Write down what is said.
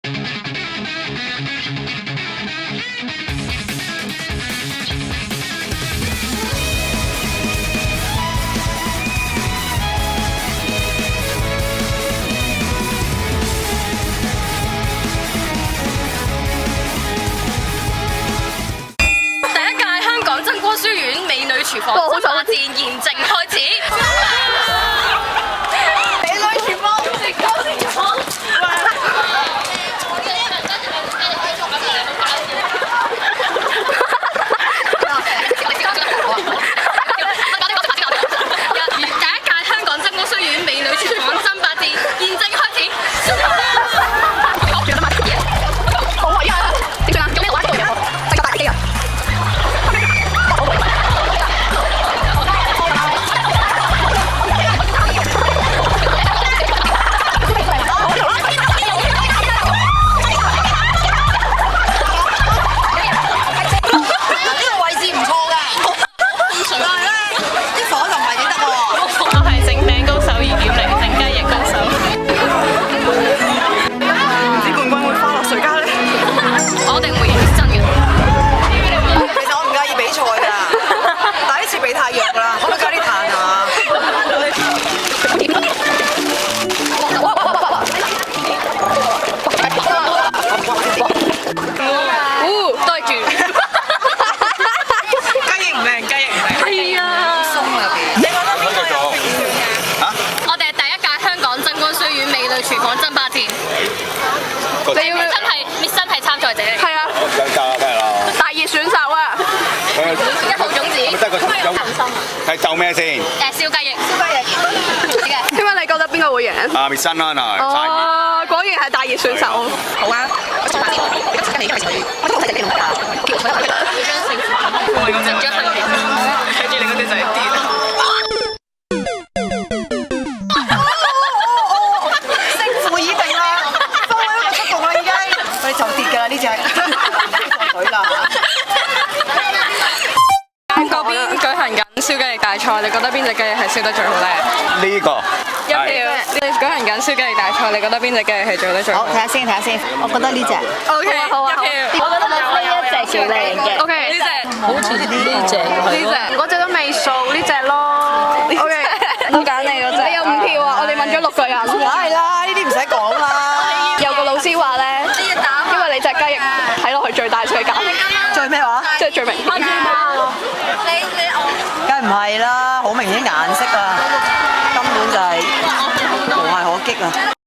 廚房爭霸戰現正開始。美女廚房，食高先廚房。第一屆香港真光書院美女廚房爭霸戰現正開始。廚房爭霸戰，你要真係參賽者嚟。係啊，想教咩咯？大熱選手啊！一號種子。得個係就咩先？燒雞翼。燒雞翼。點解你覺得邊個會贏？啊，滅身啦，係。哦，果然係大熱選手。好啊，我做下先。跟你而家係誰？我都好睇隻機動啊！我係咁整咗係睇住你嗰隻就係跌。就跌㗎啦呢隻，水啦！嗰邊舉行緊燒雞翼大賽，你覺得邊隻雞翼係燒得最好咧？呢個一票。你舉行緊燒雞翼大賽，你覺得邊隻雞翼係做得最好？好，睇下先，睇下先。我覺得呢隻。O K， 好啊，一票。我覺得呢一隻最靚嘅。O K， 呢隻。好似呢隻。呢隻。嗰隻都未數，呢隻咯。O K， 我揀你嗰隻。你有5票啊！我哋問咗6個人。梗係啦，呢啲唔使講啦。有個老師話咧。你隻雞翼睇落去最大最假，最咩話？即係最明顯。梗係唔係啦，好明顯顏色啊，根本就係無懈可擊啊！